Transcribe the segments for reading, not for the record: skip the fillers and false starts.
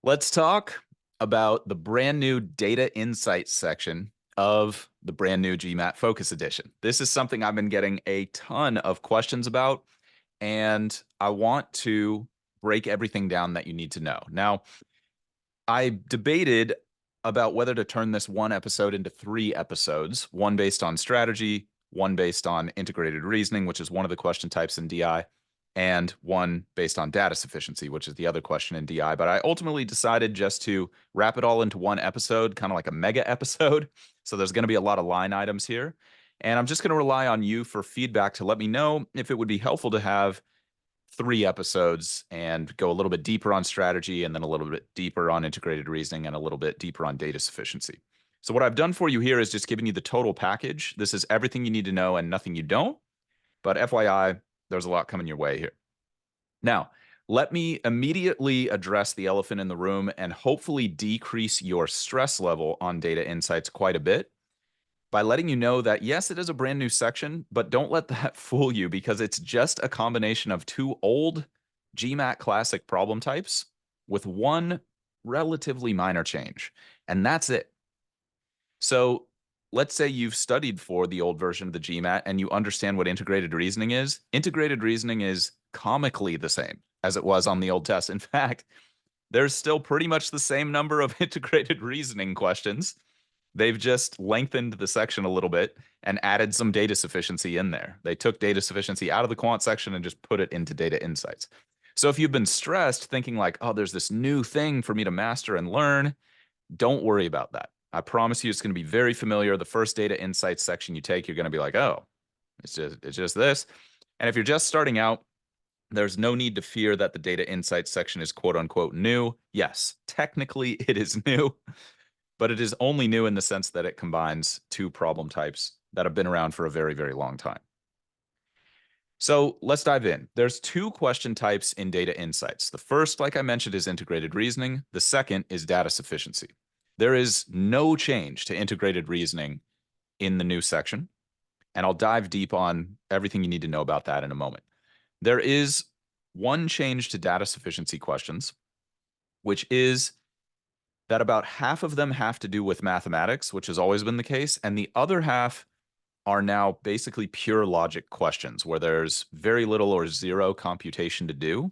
Let's talk about the brand new data insights section of the brand new GMAT Focus Edition. This is something I've been getting a ton of questions about, and I want to break everything down that you need to know. Now, I debated about whether to turn this one episode into 3 episodes, one based on strategy, one based on integrated reasoning, which is one of the question types in DI, and one based on data sufficiency, which is the other question in DI. But I ultimately decided just to wrap it all into one episode, kind of like a mega episode. So there's going to be a lot of line items here. And I'm just going to rely on you for feedback to let me know if it would be helpful to have 3 episodes and go a little bit deeper on strategy and then a little bit deeper on integrated reasoning and a little bit deeper on data sufficiency. So what I've done for you here is just giving you the total package. This is everything you need to know and nothing you don't. But FYI, there's a lot coming your way here. Now, let me immediately address the elephant in the room and hopefully decrease your stress level on data insights quite a bit by letting you know that, yes, it is a brand new section, but don't let that fool you because it's just a combination of 2 old GMAT classic problem types with one relatively minor change. And that's it. So let's say you've studied for the old version of the GMAT and you understand what integrated reasoning is. Integrated reasoning is comically the same as it was on the old test. In fact, there's still pretty much the same number of integrated reasoning questions. They've just lengthened the section a little bit and added some data sufficiency in there. They took data sufficiency out of the quant section and just put it into data insights. So if you've been stressed thinking like, oh, there's this new thing for me to master and learn, don't worry about that. I promise you it's going to be very familiar. The first data insights section you take, you're going to be like, oh, it's just this. And if you're just starting out, there's no need to fear that the data insights section is quote unquote new. Yes, technically it is new, but it is only new in the sense that it combines 2 problem types that have been around for a very, very long time. So let's dive in. There's 2 question types in data insights. The first, like I mentioned, is integrated reasoning. The second is data sufficiency. There is no change to integrated reasoning in the new section, and I'll dive deep on everything you need to know about that in a moment. There is one change to data sufficiency questions, which is that about half of them have to do with mathematics, which has always been the case, and the other half are now basically pure logic questions where there's very little or zero computation to do.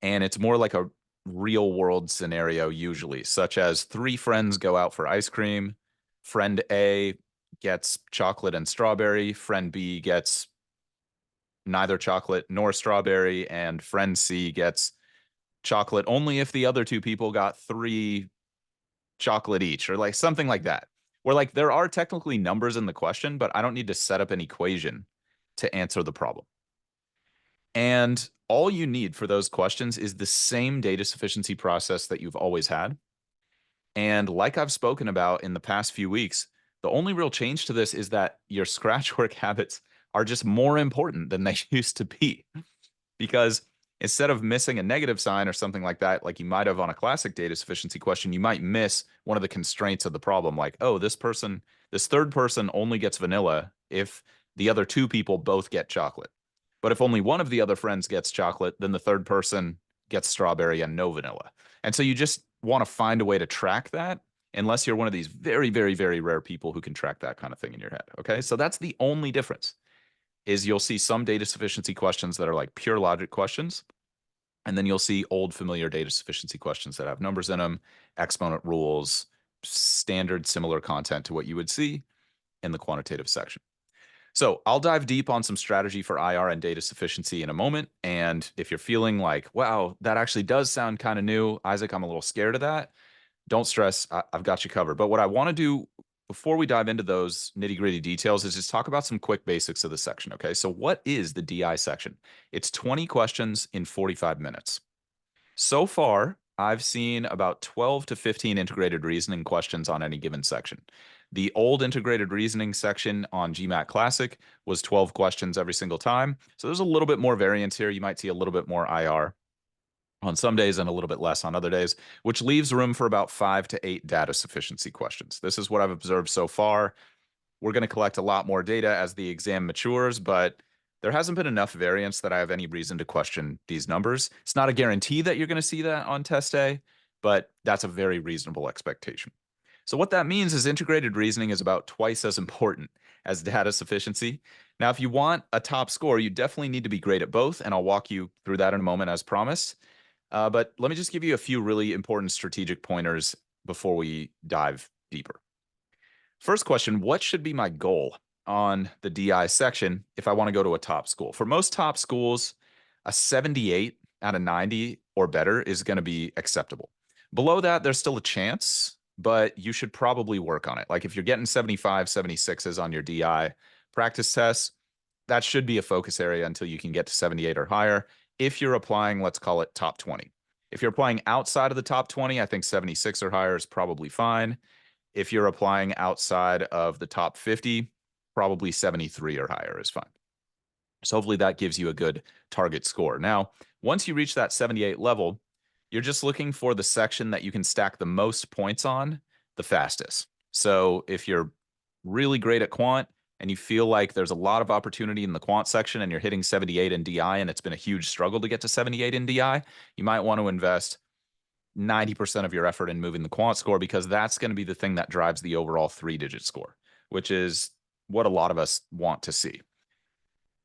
And it's more like a real world scenario, usually, such as 3 friends go out for ice cream. Friend A gets chocolate and strawberry. Friend B gets neither chocolate nor strawberry. And friend C gets chocolate only if the other 2 people got 3 chocolate each, or like something like that. Where like there are technically numbers in the question, but I don't need to set up an equation to answer the problem. And all you need for those questions is the same data sufficiency process that you've always had. And like I've spoken about in the past few weeks, the only real change to this is that your scratch work habits are just more important than they used to be. Because instead of missing a negative sign or something like that, like you might have on a classic data sufficiency question, you might miss one of the constraints of the problem. Like, oh, this 3rd person only gets vanilla if the other 2 people both get chocolate. But if only one of the other friends gets chocolate, then the 3rd person gets strawberry and no vanilla. And so you just want to find a way to track that unless you're one of these very, very, very rare people who can track that kind of thing in your head. Okay. So that's the only difference is you'll see some data sufficiency questions that are like pure logic questions. And then you'll see old familiar data sufficiency questions that have numbers in them, exponent rules, standard similar content to what you would see in the quantitative section. So I'll dive deep on some strategy for IR and data sufficiency in a moment. And if you're feeling like, wow, that actually does sound kind of new, Isaac, I'm a little scared of that, don't stress. I've got you covered. But what I want to do before we dive into those nitty gritty details is just talk about some quick basics of the section. Okay. So, what is the DI section? It's 20 questions in 45 minutes. So far, I've seen about 12 to 15 integrated reasoning questions on any given section. The old integrated reasoning section on GMAT Classic was 12 questions every single time. So there's a little bit more variance here. You might see a little bit more IR on some days and a little bit less on other days, which leaves room for about 5 to 8 data sufficiency questions. This is what I've observed so far. We're going to collect a lot more data as the exam matures, but there hasn't been enough variance that I have any reason to question these numbers. It's not a guarantee that you're going to see that on test day, but that's a very reasonable expectation. So what that means is integrated reasoning is about twice as important as data sufficiency. Now, if you want a top score, you definitely need to be great at both, and I'll walk you through that in a moment as promised. But let me just give you a few really important strategic pointers before we dive deeper. First question, what should be my goal on the DI section if I want to go to a top school? For most top schools, a 78 out of 90 or better is going to be acceptable. Below that, there's still a chance, but you should probably work on it. Like if you're getting 75, 76s on your DI practice tests, that should be a focus area until you can get to 78 or higher. If you're applying, let's call it top 20. If you're applying outside of the top 20, I think 76 or higher is probably fine. If you're applying outside of the top 50, probably 73 or higher is fine. So hopefully that gives you a good target score. Now, once you reach that 78 level, you're just looking for the section that you can stack the most points on the fastest. So if you're really great at quant and you feel like there's a lot of opportunity in the quant section and you're hitting 78 in DI and it's been a huge struggle to get to 78 in DI, you might want to invest 90% of your effort in moving the quant score because that's going to be the thing that drives the overall 3-digit score, which is what a lot of us want to see.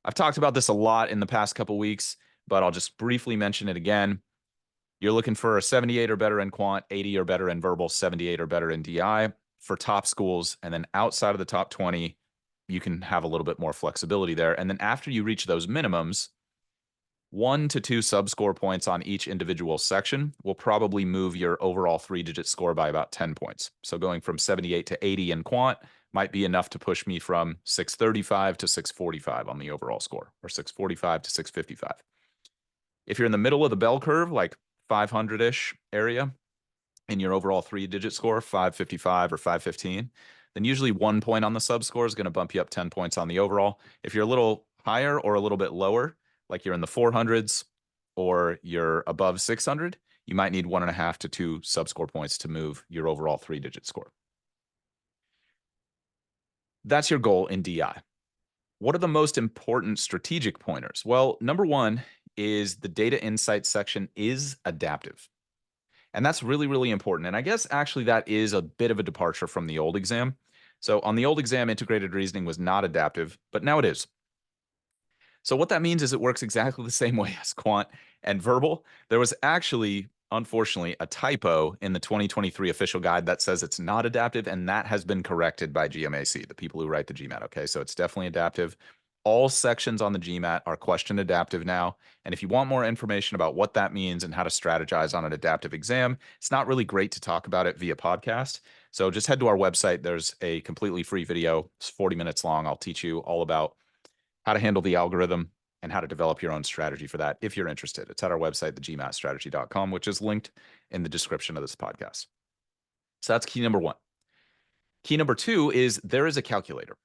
I've talked about this a lot in the past couple weeks, but I'll just briefly mention it again. You're looking for a 78 or better in quant, 80 or better in verbal, 78 or better in DI for top schools. And then outside of the top 20, you can have a little bit more flexibility there. And then after you reach those minimums, 1 to 2 sub-score points on each individual section will probably move your overall 3-digit score by about 10 points. So going from 78 to 80 in quant might be enough to push me from 635 to 645 on the overall score, or 645 to 655. If you're in the middle of the bell curve, like 500-ish area in your overall 3-digit score, 555 or 515, then usually 1 point on the sub-score is going to bump you up 10 points on the overall. If you're a little higher or a little bit lower, like you're in the 400s or you're above 600, you might need 1.5 to 2 sub-score points to move your overall 3-digit score. That's your goal in DI. What are the most important strategic pointers? Well, number one is the data insights section is adaptive. And that's really, really important. And I guess actually that is a bit of a departure from the old exam. So on the old exam, integrated reasoning was not adaptive, but now it is. So what that means is it works exactly the same way as quant and verbal. There was actually, unfortunately, a typo in the 2023 official guide that says it's not adaptive, and that has been corrected by GMAT, the people who write the GMAT. Okay, so it's definitely adaptive. All sections on the GMAT are question adaptive now. And if you want more information about what that means and how to strategize on an adaptive exam, it's not really great to talk about it via podcast. So just head to our website. There's a completely free video. It's 40 minutes long. I'll teach you all about how to handle the algorithm and how to develop your own strategy for that if you're interested. It's at our website, thegmatstrategy.com, which is linked in the description of this podcast. So that's key number one. Key number two is there is a calculator.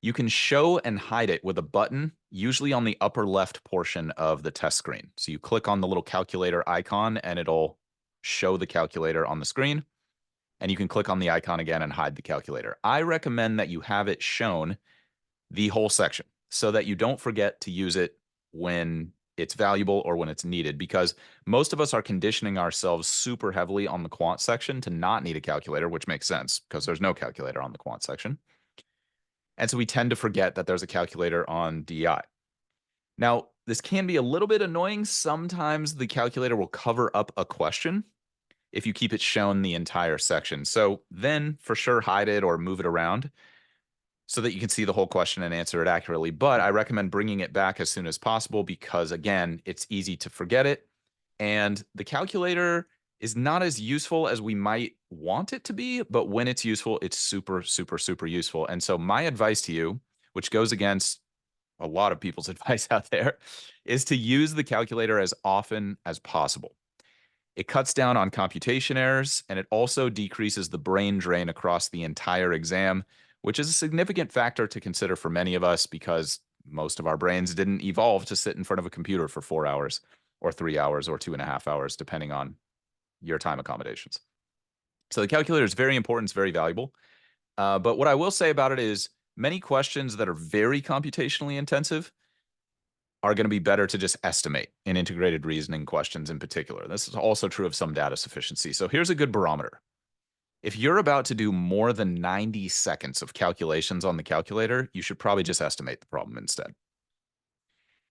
You can show and hide it with a button, usually on the upper left portion of the test screen. So you click on the little calculator icon and it'll show the calculator on the screen. And you can click on the icon again and hide the calculator. I recommend that you have it shown the whole section so that you don't forget to use it when it's valuable or when it's needed, because most of us are conditioning ourselves super heavily on the quant section to not need a calculator, which makes sense because there's no calculator on the quant section. And so we tend to forget that there's a calculator on DI. Now, this can be a little bit annoying. Sometimes the calculator will cover up a question if you keep it shown the entire section. So then for sure hide it or move it around so that you can see the whole question and answer it accurately. But I recommend bringing it back as soon as possible because, again, it's easy to forget it. And the calculator is not as useful as we might want it to be, but when it's useful, it's super, super, super useful. And so my advice to you, which goes against a lot of people's advice out there, is to use the calculator as often as possible. It cuts down on computation errors, and it also decreases the brain drain across the entire exam, which is a significant factor to consider for many of us because most of our brains didn't evolve to sit in front of a computer for 4 hours or 3 hours or 2.5 hours, depending on your time accommodations. So the calculator is very important. It's very valuable. But what I will say about it is many questions that are very computationally intensive are going to be better to just estimate in integrated reasoning questions in particular. This is also true of some data sufficiency. So here's a good barometer. If you're about to do more than 90 seconds of calculations on the calculator, you should probably just estimate the problem instead.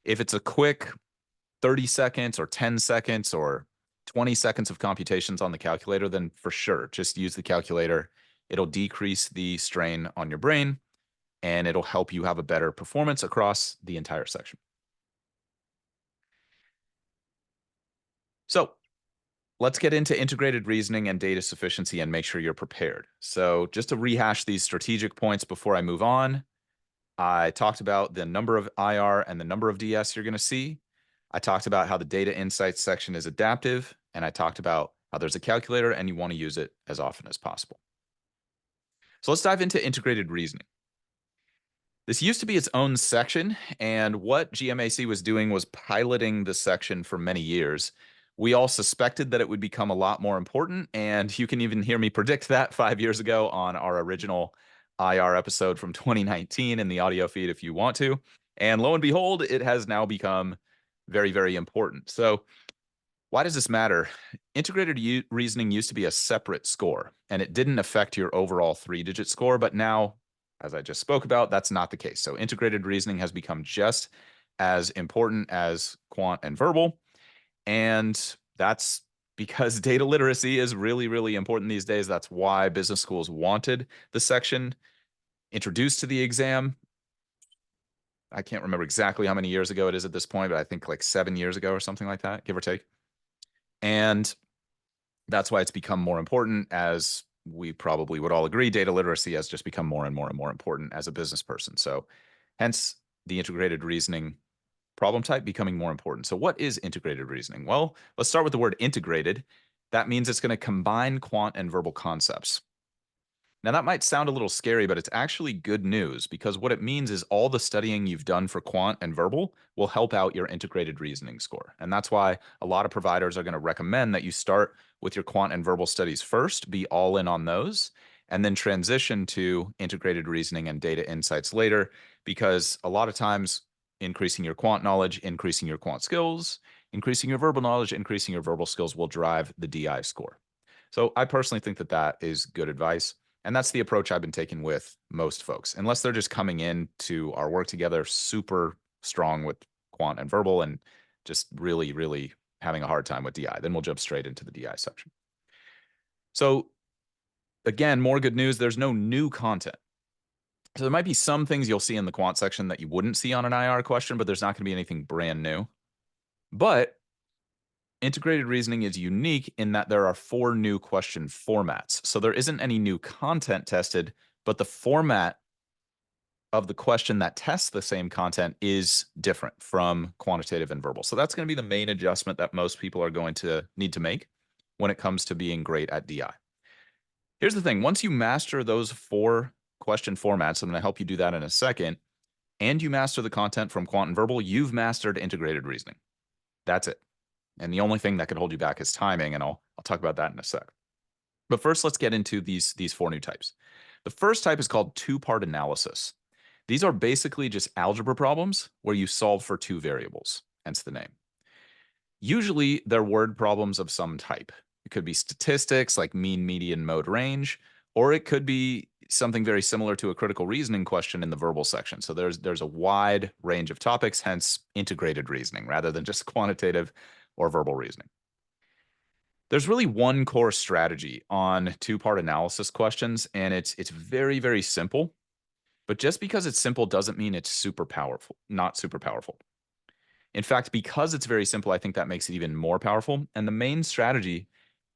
If it's a quick 30 seconds or 10 seconds or 20 seconds of computations on the calculator, then for sure, just use the calculator. It'll decrease the strain on your brain, and it'll help you have a better performance across the entire section. So let's get into integrated reasoning and data sufficiency and make sure you're prepared. So just to rehash these strategic points before I move on, I talked about the number of IR and the number of DS you're going to see. I talked about how the data insights section is adaptive, and I talked about how there's a calculator and you want to use it as often as possible. So let's dive into integrated reasoning. This used to be its own section, and what GMAC was doing was piloting the section for many years. We all suspected that it would become a lot more important, and you can even hear me predict that 5 years ago on our original IR episode from 2019 in the audio feed if you want to. And lo and behold, it has now become very, very important. So why does this matter? Integrated reasoning used to be a separate score, and it didn't affect your overall 3-digit score, but now, as I just spoke about, that's not the case. So integrated reasoning has become just as important as quant and verbal, and that's because data literacy is really, really important these days. That's why business schools wanted the section introduced to the exam. I can't remember exactly how many years ago it is at this point, but I think like 7 years ago or something like that, give or take. And that's why it's become more important, as we probably would all agree. Data literacy has just become more and more and more important as a business person. So hence the integrated reasoning problem type becoming more important. So what is integrated reasoning? Well, let's start with the word integrated. That means it's going to combine quant and verbal concepts. Now, that might sound a little scary, but it's actually good news, because what it means is all the studying you've done for quant and verbal will help out your integrated reasoning score. And that's why a lot of providers are going to recommend that you start with your quant and verbal studies first, be all in on those, and then transition to integrated reasoning and data insights later, because a lot of times increasing your quant knowledge, increasing your quant skills, increasing your verbal knowledge, increasing your verbal skills will drive the DI score. So I personally think that that is good advice. And that's the approach I've been taking with most folks, unless they're just coming into our work together super strong with quant and verbal and just really, really having a hard time with DI. Then we'll jump straight into the DI section. So again, more good news. There's no new content. So there might be some things you'll see in the quant section that you wouldn't see on an IR question, but there's not going to be anything brand new. But integrated reasoning is unique in that there are 4 new question formats. So there isn't any new content tested, but the format of the question that tests the same content is different from quantitative and verbal. So that's going to be the main adjustment that most people are going to need to make when it comes to being great at DI. Here's the thing. Once you master those 4 question formats, I'm going to help you do that in a second, and you master the content from quant and verbal, you've mastered integrated reasoning. That's it. And the only thing that could hold you back is timing, and I'll talk about that in a sec. But first, let's get into these 4 new types. The first type is called 2-part analysis. These are basically just algebra problems where you solve for 2 variables, hence the name. Usually, they're word problems of some type. It could be statistics like mean, median, mode, range, or it could be something very similar to a critical reasoning question in the verbal section. So there's a wide range of topics, hence integrated reasoning rather than just quantitative or verbal reasoning. There's really one core strategy on 2-part analysis questions, and it's very, very simple. But just because it's simple doesn't mean it's super powerful, not super powerful. In fact, because it's very simple, I think that makes it even more powerful. And the main strategy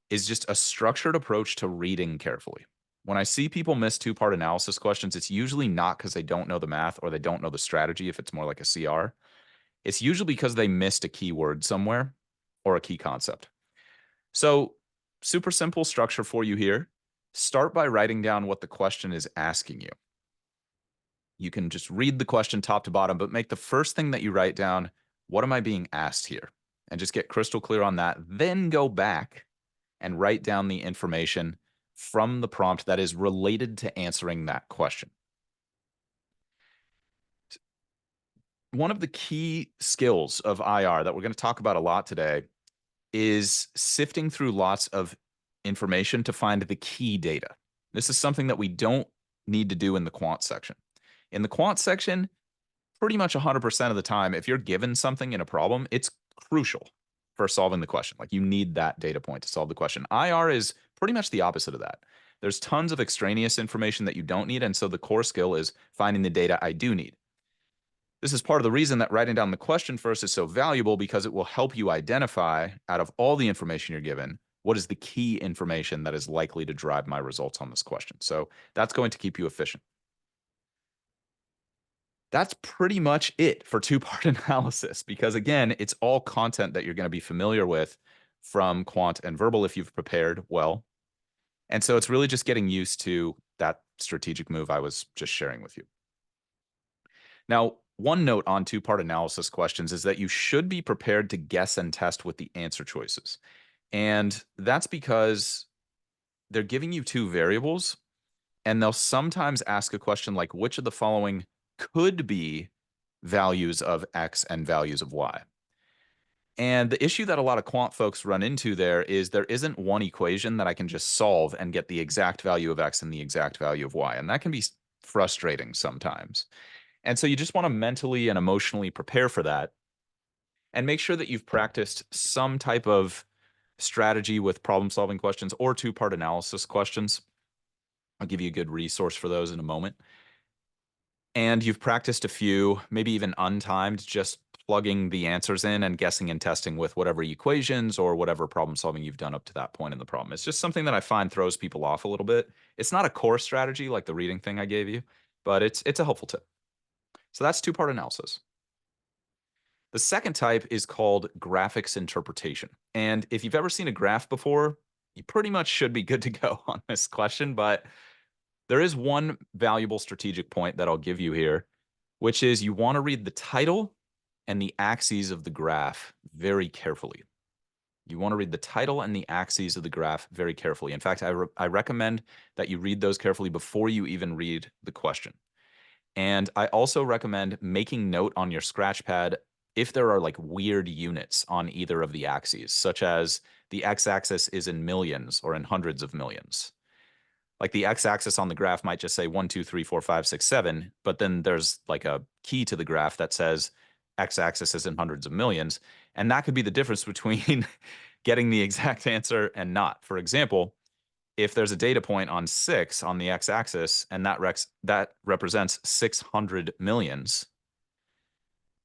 is just a structured approach to reading carefully. When I see people miss 2-part analysis questions, it's usually not because they don't know the math or they don't know the strategy if it's more like a CR. It's usually because they missed a keyword somewhere or a key concept. So super simple structure for you here. Start by writing down what the question is asking you. You can just read the question top to bottom, but make the first thing that you write down, what am I being asked here? And just get crystal clear on that. Then go back and write down the information from the prompt that is related to answering that question. one of the key skills of IR that we're going to talk about a lot today is sifting through lots of information to find the key data. This is something that we don't need to do in the quant section. In the quant section, pretty much 100% of the time, if you're given something in a problem, it's crucial for solving the question. Like, you need that data point to solve the question. IR is pretty much the opposite of that. There's tons of extraneous information that you don't need, and so the core skill is finding the data I do need. This is part of the reason that writing down the question first is so valuable, because it will help you identify, out of all the information you're given, what is the key information that is likely to drive my results on this question. So that's going to keep you efficient. That's pretty much it for two-part analysis, because again, it's all content that you're going to be familiar with from quant and verbal if you've prepared well. And so it's really just getting used to that strategic move I was just sharing with you. Now, one note on two-part analysis questions is that you should be prepared to guess and test with the answer choices. And that's because they're giving you two variables, and they'll sometimes ask a question like, which of the following could be values of X and values of Y? And the issue that a lot of quant folks run into there is there isn't one equation that I can just solve and get the exact value of X and the exact value of Y. And that can be frustrating sometimes. And so you just want to mentally and emotionally prepare for that, and make sure that you've practiced some type of strategy with problem-solving questions or two-part analysis questions. I'll give you a good resource for those in a moment. And you've practiced a few, maybe even untimed, just plugging the answers in and guessing and testing with whatever equations or whatever problem solving you've done up to that point in the problem. It's just something that I find throws people off a little bit. It's not a core strategy like the reading thing I gave you, but it's a helpful tip. So that's two-part analysis. The second type is called graphics interpretation. And if you've ever seen a graph before, you pretty much should be good to go on this question, but there is one valuable strategic point that I'll give you here, which is you want to read the title and the axes of the graph very carefully. You want to read the title and the axes of the graph very carefully. In fact, I recommend that you read those carefully before you even read the question. And I also recommend making note on your scratch pad if there are like weird units on either of the axes, such as the x-axis is in millions or in hundreds of millions. Like the x-axis on the graph might just say 1, 2, 3, 4, 5, 6, 7, but then there's like a key to the graph that says x-axis is in hundreds of millions, and that could be the difference between getting the exact answer and not. For example, if there's a data point on 6 on the x-axis and that represents 600 millions,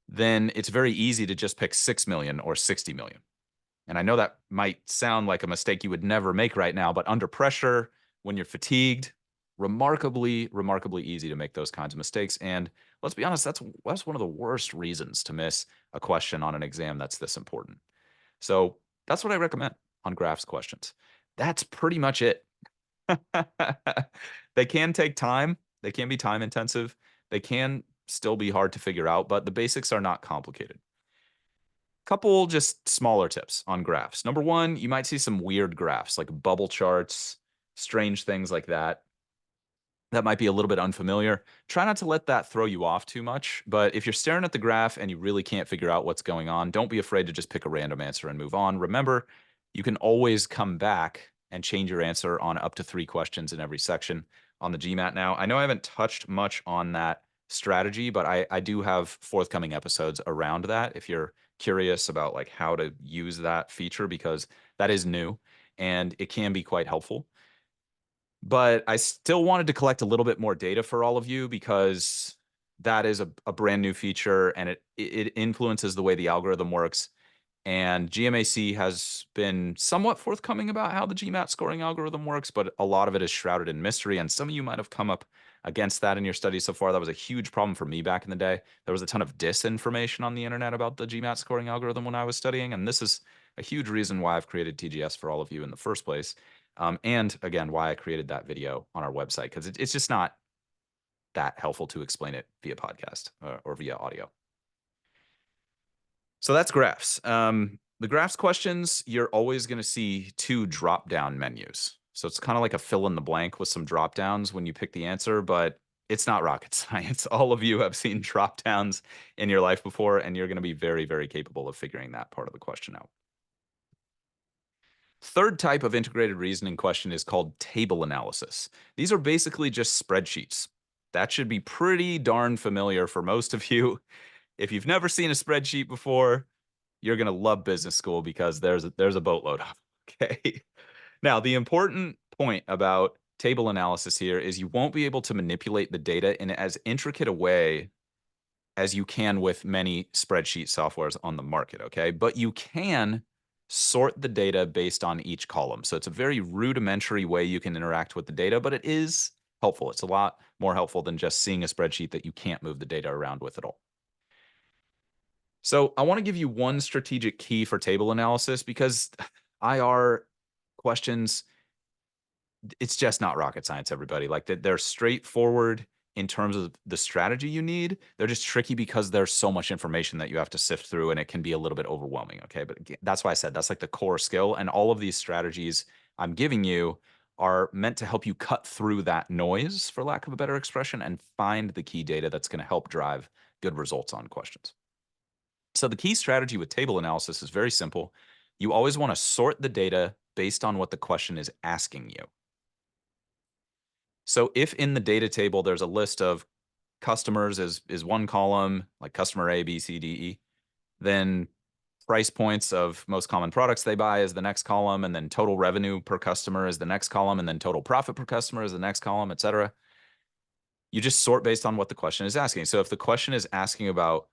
then it's very easy to just pick 6 million or 60 million. And I know that might sound like a mistake you would never make right now, but under pressure, when you're fatigued, remarkably easy to make those kinds of mistakes. And let's be honest, that's one of the worst reasons to miss a question on an exam that's this important. So that's what I recommend on graphs questions. That's pretty much it. They can take time. They can be time intensive. They can still be hard to figure out, but the basics are not complicated. Couple just smaller tips on graphs. Number one, you might see some weird graphs like bubble charts, strange things like that. That might be a little bit unfamiliar. Try not to let that throw you off too much. But if you're staring at the graph and you really can't figure out what's going on, don't be afraid to just pick a random answer and move on. Remember, you can always come back and change your answer on up to 3 questions in every section on the GMAT now. I know I haven't touched much on that strategy, but I do have forthcoming episodes around that if you're curious about like how to use that feature, because that is new and it can be quite helpful. But I still wanted to collect a little bit more data for all of you, because that is a brand new feature and it influences the way the algorithm works. And GMAC has been somewhat forthcoming about how the GMAT scoring algorithm works, but a lot of it is shrouded in mystery. And some of you might have come up against that in your studies so far. That was a huge problem for me back in the day. There was a ton of disinformation on the internet about the GMAT scoring algorithm when I was studying. And this is a huge reason why I've created TGS for all of you in the first place. And again, why I created that video on our website, because it's just not that helpful to explain it via podcast or via audio. So that's graphs. The graphs questions, you're always going to see 2 drop-down menus. So it's kind of like a fill in the blank with some drop-downs when you pick the answer, but It's not rocket science. All of you have seen drop downs in your life before, and you're going to be very, very capable of figuring that part of the question out. Third type of integrated reasoning question is called table analysis. These are basically just spreadsheets. That should be pretty darn familiar for most of you. If you've never seen a spreadsheet before, you're going to love business school because there's a boatload of them. Okay. Now, the important point about table analysis here is you won't be able to manipulate the data in as intricate a way as you can with many spreadsheet softwares on the market, okay? But you can sort the data based on each column. So it's a very rudimentary way you can interact with the data, but it is helpful. It's a lot more helpful than just seeing a spreadsheet that you can't move the data around with at all. So I want to give you one strategic key for table analysis because IR questions, it's just not rocket science, everybody. Like they're straightforward in terms of the strategy you need. They're just tricky because there's so much information that you have to sift through and it can be a little bit overwhelming. Okay. But again, that's why I said that's like the core skill. And all of these strategies I'm giving you are meant to help you cut through that noise, for lack of a better expression, and find the key data that's going to help drive good results on questions. So the key strategy with table analysis is very simple. You always want to sort the data based on what the question is asking you. So if in the data table there's a list of customers is one column, like customer A, B, C, D, E, then price points of most common products they buy is the next column, and then total revenue per customer is the next column, and then total profit per customer is the next column, etc. You just sort based on what the question is asking. So if the question is asking about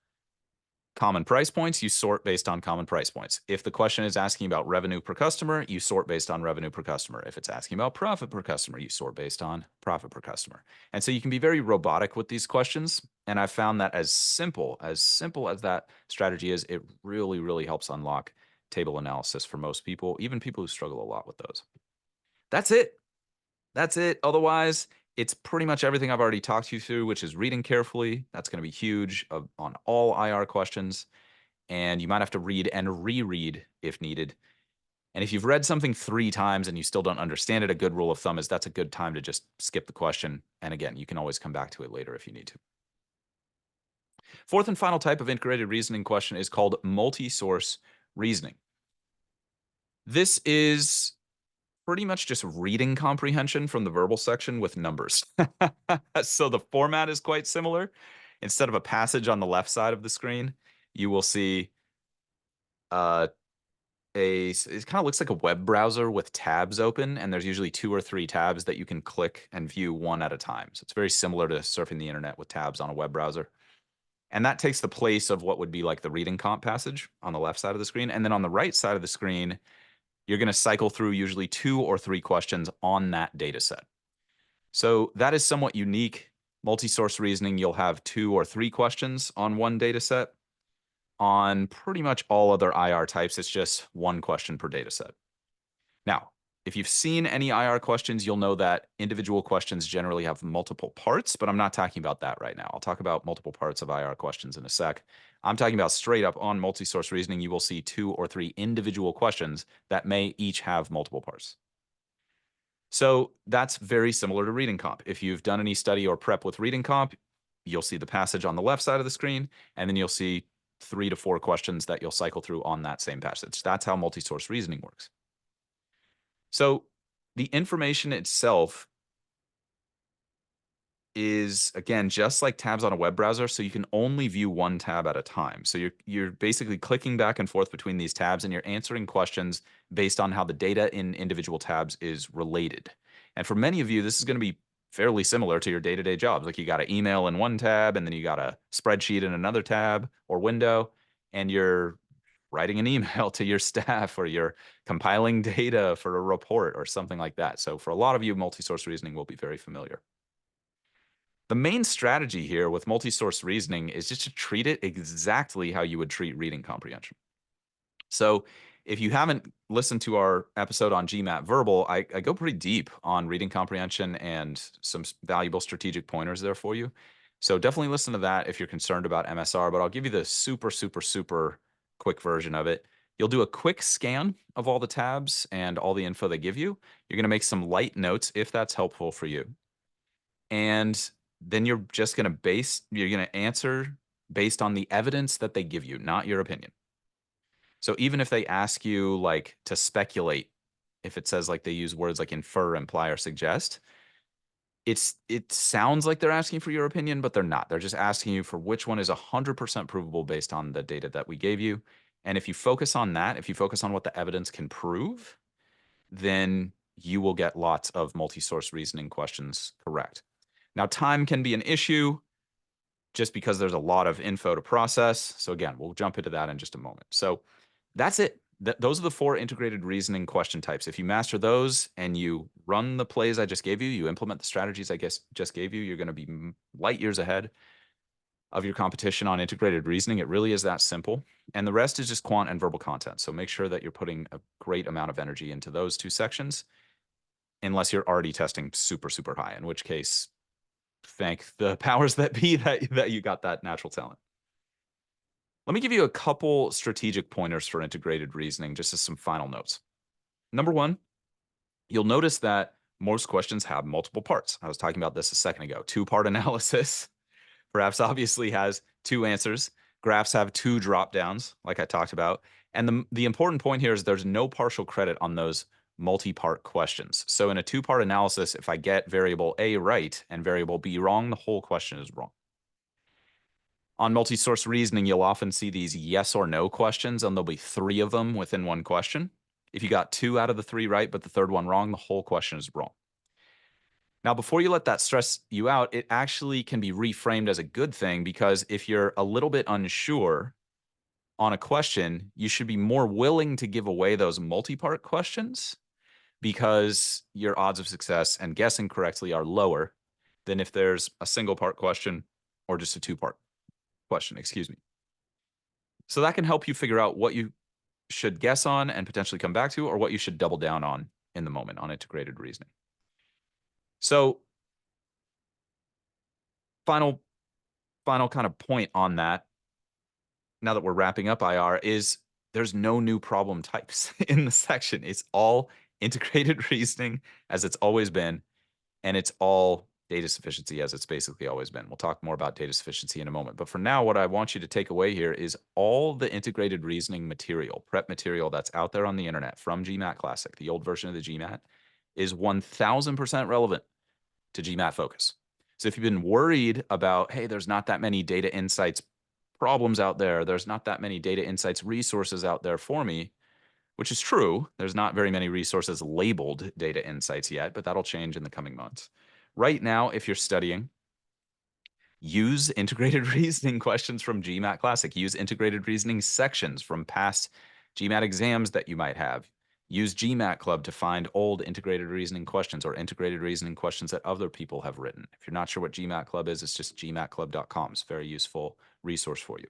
common price points, you sort based on common price points. If the question is asking about revenue per customer, you sort based on revenue per customer. If it's asking about profit per customer, you sort based on profit per customer. And so you can be very robotic with these questions. And I've found that as simple as that strategy is, it really, really helps unlock table analysis for most people, even people who struggle a lot with those. That's it. That's it. Otherwise, it's pretty much everything I've already talked you through, which is reading carefully. That's going to be huge on all IR questions. And you might have to read and reread if needed. And if you've read something 3 times and you still don't understand it, a good rule of thumb is that's a good time to just skip the question. And again, you can always come back to it later if you need to. Fourth and final type of integrated reasoning question is called multi-source reasoning. This is pretty much just reading comprehension from the verbal section with numbers. So the format is quite similar. Instead of a passage on the left side of the screen, you will see it kind of looks like a web browser with tabs open, and there's usually 2 or 3 tabs that you can click and view one at a time. So it's very similar to surfing the internet with tabs on a web browser. And that takes the place of what would be like the reading comp passage on the left side of the screen. And then on the right side of the screen, you're going to cycle through usually 2 or 3 questions on that data set. So that is somewhat unique. Multi-source reasoning, you'll have 2 or 3 questions on one data set. On pretty much all other IR types, it's just 1 question per data set. Now, if you've seen any IR questions, you'll know that individual questions generally have multiple parts, but I'm not talking about that right now. I'll talk about multiple parts of IR questions in a sec. I'm talking about straight up on multi-source reasoning, you will see 2 or 3 individual questions that may each have multiple parts. So that's very similar to reading comp. If you've done any study or prep with reading comp, you'll see the passage on the left side of the screen, and then you'll see 3 to 4 questions that you'll cycle through on that same passage. That's how multi-source reasoning works. So the information itself is, again, just like tabs on a web browser, so you can only view one tab at a time. So you're basically clicking back and forth between these tabs, and you're answering questions based on how the data in individual tabs is related. And for many of you, this is going to be fairly similar to your day-to-day jobs. Like you got an email in one tab, and then you got a spreadsheet in another tab or window, and you're writing an email to your staff, or you're compiling data for a report or something like that. So for a lot of you, multi-source reasoning will be very familiar. The main strategy here with multi-source reasoning is just to treat it exactly how you would treat reading comprehension. So if you haven't listened to our episode on GMAT verbal, I go pretty deep on reading comprehension and some valuable strategic pointers there for you. So definitely listen to that if you're concerned about MSR, but I'll give you the super, super, super quick version of it. You'll do a quick scan of all the tabs and all the info they give you. You're going to make some light notes if that's helpful for you. And then you're just going to answer based on the evidence that they give you, not your opinion. So even if they ask you like to speculate, if it says like they use words like infer, imply, or suggest, it sounds like they're asking for your opinion, but they're not. They're just asking you for which one is 100% provable based on the data that we gave you. And if you focus on that, if you focus on what the evidence can prove, then you will get lots of multi-source reasoning questions correct. Now, time can be an issue just because there's a lot of info to process. So again, we'll jump into that in just a moment. So that's it. Those are the 4 integrated reasoning question types. If you master those and you run the plays I just gave you, you implement the strategies I just gave you, you're going to be light years ahead of your competition on integrated reasoning. It really is that simple. And the rest is just quant and verbal content. So make sure that you're putting a great amount of energy into those 2 sections, unless you're already testing super, super high, in which case, thank the powers that be that you got that natural talent. Let me give you a couple strategic pointers for integrated reasoning, just as some final notes. Number 1, you'll notice that most questions have multiple parts. I was talking about this a second ago. 2-part analysis perhaps obviously has 2 answers. Graphs have 2 drop downs, like I talked about. And the important point here is there's no partial credit on those multi-part questions. So in a 2-part analysis, if I get variable A right and variable B wrong, the whole question is wrong. On multi-source reasoning, you'll often see these yes or no questions, and there'll be 3 of them within one question. If you got 2 out of the 3 right, but the third one wrong, the whole question is wrong. Now, before you let that stress you out, it actually can be reframed as a good thing, because if you're a little bit unsure on a question, you should be more willing to give away those multi-part questions, because your odds of success and guessing correctly are lower than if there's a single part question or just a 2-part question, excuse me. So that can help you figure out what you should guess on and potentially come back to, or what you should double down on in the moment on integrated reasoning. So final kind of point on that, now that we're wrapping up IR, is there's no new problem types in the section. It's all integrated reasoning as it's always been, and it's all data sufficiency as it's basically always been. We'll talk more about data sufficiency in a moment. But for now, what I want you to take away here is all the integrated reasoning material, prep material that's out there on the internet from GMAT Classic, the old version of the GMAT, is 1000% relevant to GMAT Focus. So if you've been worried about, hey, there's not that many data insights problems out there, there's not that many data insights resources out there for me, which is true. There's not very many resources labeled data insights yet, but that'll change in the coming months. Right now, if you're studying, use integrated reasoning questions from GMAT Classic. Use integrated reasoning sections from past GMAT exams that you might have. Use GMAT Club to find old integrated reasoning questions or integrated reasoning questions that other people have written. If you're not sure what GMAT Club is, it's just gmatclub.com. It's a very useful resource for you.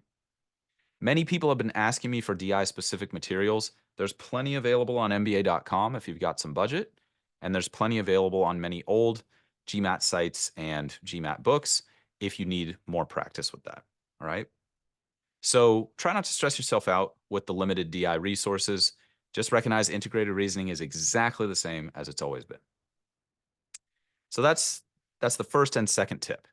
Many people have been asking me for DI-specific materials. There's plenty available on MBA.com if you've got some budget, and there's plenty available on many old GMAT sites and GMAT books if you need more practice with that, all right? So try not to stress yourself out with the limited DI resources. Just recognize integrated reasoning is exactly the same as it's always been. So that's the first and second tip.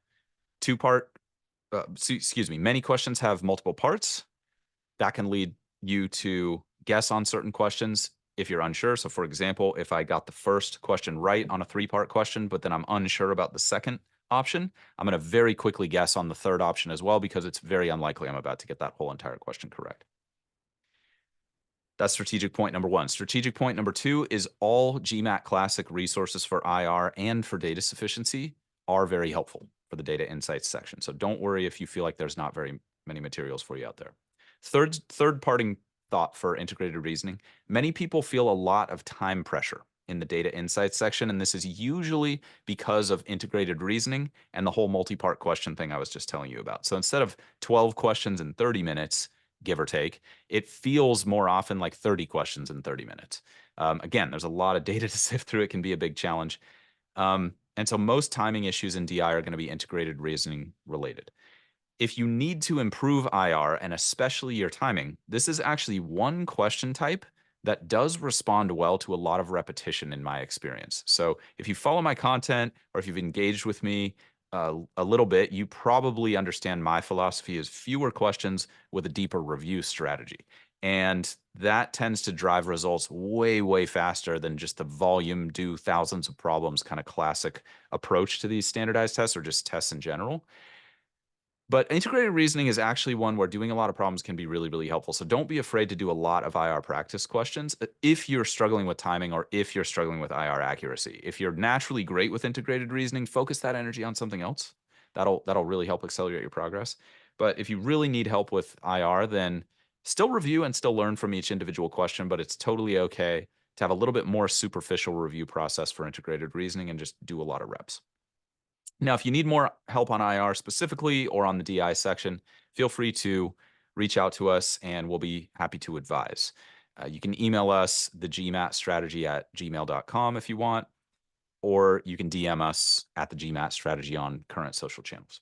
Many questions have multiple parts. That can lead you to guess on certain questions if you're unsure. So for example, if I got the first question right on a 3-part question, but then I'm unsure about the second option, I'm going to very quickly guess on the third option as well, because it's very unlikely I'm about to get that whole entire question correct. That's strategic point number 1. Strategic point number 2 is all GMAT Classic resources for IR and for data sufficiency are very helpful for the data insights section. So don't worry if you feel like there's not very many materials for you out there. Third parting thought for integrated reasoning. Many people feel a lot of time pressure in the data insights section, and this is usually because of integrated reasoning and the whole multi-part question thing I was just telling you about. So instead of 12 questions in 30 minutes, give or take, it feels more often like 30 questions in 30 minutes. Again, there's a lot of data to sift through. It can be a big challenge. And so most timing issues in DI are going to be integrated reasoning related. If you need to improve IR, and especially your timing, this is actually one question type that does respond well to a lot of repetition in my experience. So if you follow my content or if you've engaged with me a little bit, you probably understand my philosophy is fewer questions with a deeper review strategy. And that tends to drive results way, way faster than just the volume, do thousands of problems kind of classic approach to these standardized tests or just tests in general. But integrated reasoning is actually one where doing a lot of problems can be really, really helpful. So don't be afraid to do a lot of IR practice questions if you're struggling with timing or if you're struggling with IR accuracy. If you're naturally great with integrated reasoning, focus that energy on something else. That'll really help accelerate your progress. But if you really need help with IR, then still review and still learn from each individual question, but it's totally okay to have a little bit more superficial review process for integrated reasoning and just do a lot of reps. Now, if you need more help on IR specifically or on the DI section, feel free to reach out to us and we'll be happy to advise. You can email us the GMAT at gmail.com if you want, or you can DM us at the GMAT strategy on current social channels.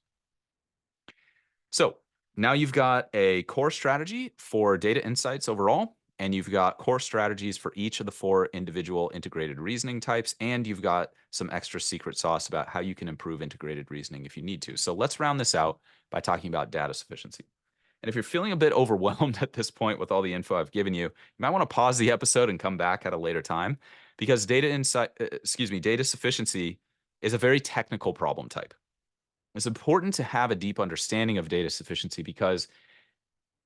So now you've got a core strategy for data insights overall, and you've got core strategies for each of the 4 individual integrated reasoning types, and you've got some extra secret sauce about how you can improve integrated reasoning if you need to. So let's round this out by talking about data sufficiency. And if you're feeling a bit overwhelmed at this point with all the info I've given you might want to pause the episode and come back at a later time because data sufficiency is a very technical problem type. It's important to have a deep understanding of data sufficiency because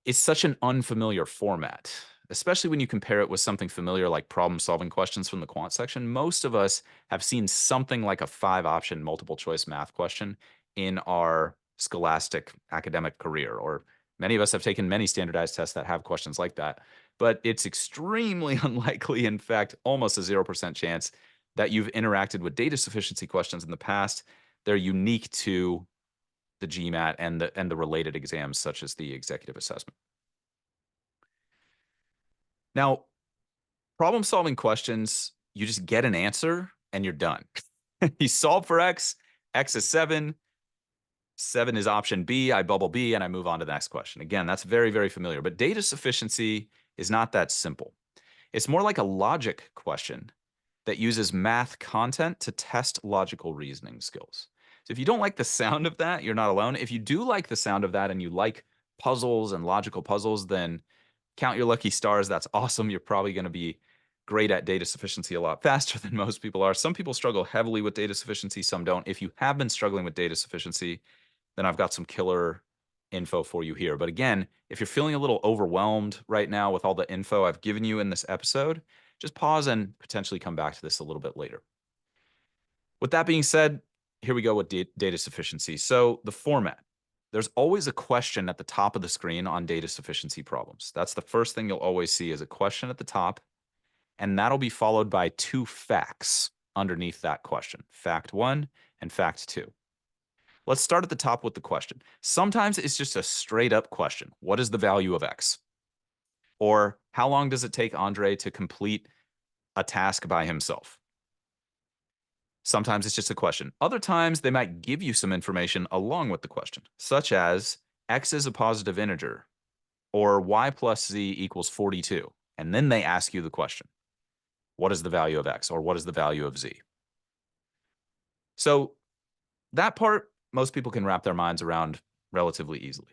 it's such an unfamiliar format, especially when you compare it with something familiar like problem-solving questions from the quant section. Most of us have seen something like a 5-option multiple choice math question in our scholastic academic career, or many of us have taken many standardized tests that have questions like that. But it's extremely unlikely, in fact, almost a 0% chance that you've interacted with data sufficiency questions in the past. They're unique to the GMAT and the related exams such as the executive assessment. Now, problem-solving questions, you just get an answer and you're done. You solve for x, x is 7, 7 is option B, I bubble B, and I move on to the next question. Again, that's very, very familiar. But data sufficiency is not that simple. It's more like a logic question that uses math content to test logical reasoning skills. So if you don't like the sound of that, you're not alone. If you do like the sound of that and you like puzzles and logical puzzles, then count your lucky stars. That's awesome. You're probably going to be great at data sufficiency a lot faster than most people are. Some people struggle heavily with data sufficiency, some don't. If you have been struggling with data sufficiency, then I've got some killer info for you here. But again, if you're feeling a little overwhelmed right now with all the info I've given you in this episode, just pause and potentially come back to this a little bit later. With that being said, here we go with data sufficiency. So the format. There's always a question at the top of the screen on data sufficiency problems. That's the first thing you'll always see is a question at the top, and that'll be followed by 2 facts underneath that question, fact 1 and fact 2. Let's start at the top with the question. Sometimes it's just a straight up question. What is the value of X? Or how long does it take Andre to complete a task by himself? Sometimes it's just a question. Other times they might give you some information along with the question, such as X is a positive integer or Y plus Z equals 42. And then they ask you the question, what is the value of X or what is the value of Z? So that part, most people can wrap their minds around relatively easily.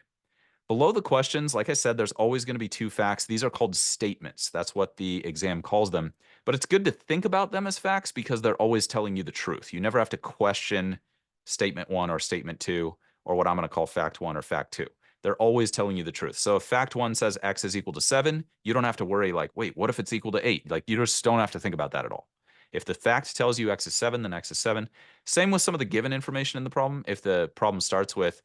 Below the questions, like I said, there's always going to be 2 facts. These are called statements. That's what the exam calls them. But it's good to think about them as facts because they're always telling you the truth. You never have to question statement 1 or statement 2 or what I'm going to call fact 1 or fact 2. They're always telling you the truth. So if fact 1 says X is equal to 7, you don't have to worry like, wait, what if it's equal to 8? Like you just don't have to think about that at all. If the fact tells you X is 7, then X is 7. Same with some of the given information in the problem. If the problem starts with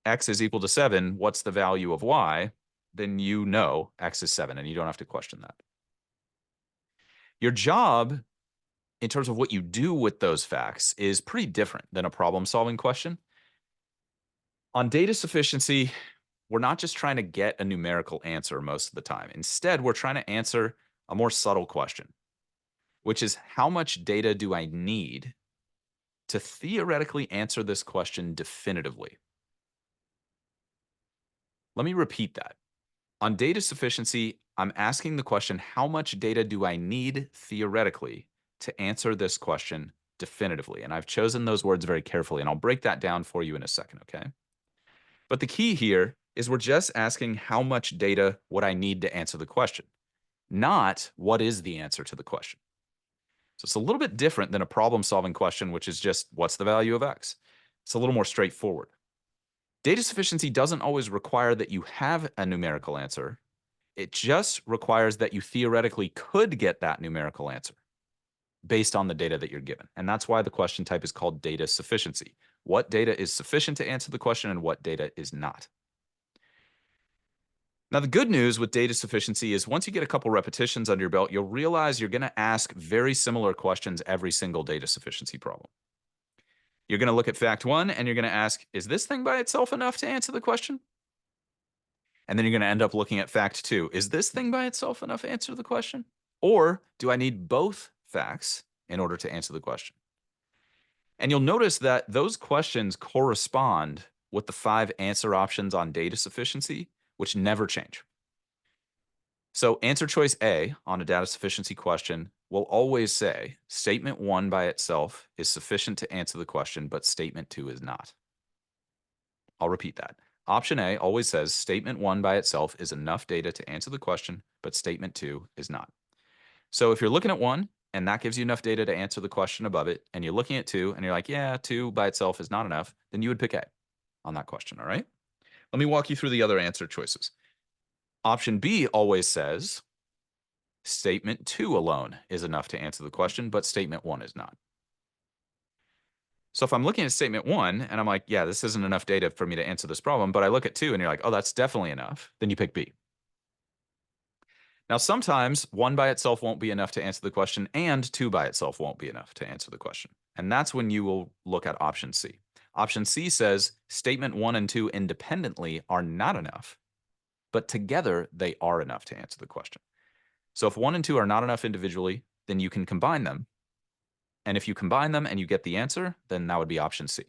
X is equal to 7, what's the value of Y? Then you know X is 7, and you don't have to question that. Your job, in terms of what you do with those facts, is pretty different than a problem-solving question. On data sufficiency, we're not just trying to get a numerical answer most of the time. Instead, we're trying to answer a more subtle question, which is how much data do I need to theoretically answer this question definitively? Let me repeat that. On data sufficiency, I'm asking the question, how much data do I need theoretically to answer this question definitively. And I've chosen those words very carefully, and I'll break that down for you in a second, okay? But the key here is we're just asking how much data would I need to answer the question, not what is the answer to the question. So it's a little bit different than a problem-solving question, which is just what's the value of x? It's a little more straightforward. Data sufficiency doesn't always require that you have a numerical answer. It just requires that you theoretically could get that numerical answer based on the data that you're given. And that's why the question type is called data sufficiency. What data is sufficient to answer the question and what data is not. Now, the good news with data sufficiency is once you get a couple repetitions under your belt, you'll realize you're going to ask very similar questions every single data sufficiency problem. You're going to look at fact one and you're going to ask, is this thing by itself enough to answer the question? And then you're going to end up looking at fact two. Is this thing by itself enough to answer the question? Or do I need both facts in order to answer the question? And you'll notice that those questions correspond with the 5 answer options on data sufficiency, which never change. So answer choice A on a data sufficiency question will always say statement 1 by itself is sufficient to answer the question, but statement 2 is not. I'll repeat that. Option A always says statement 1 by itself is enough data to answer the question, but statement 2 is not. So if you're looking at 1 and that gives you enough data to answer the question above it, and you're looking at 2 and you're like, yeah, 2 by itself is not enough, then you would pick A on that question, all right? Let me walk you through the other answer choices. Option B always says statement 2 alone is enough to answer the question, but statement 1 is not. So if I'm looking at statement 1 and I'm like, yeah, this isn't enough data for me to answer this problem, but I look at 2 and you're like, oh, that's definitely enough, then you pick B. Now, sometimes 1 by itself won't be enough to answer the question, and 2 by itself won't be enough to answer the question. And that's when you will look at option C. Option C says statement 1 and 2 independently are not enough, but together they are enough to answer the question. So if 1 and 2 are not enough individually, then you can combine them. And if you combine them and you get the answer, then that would be option C.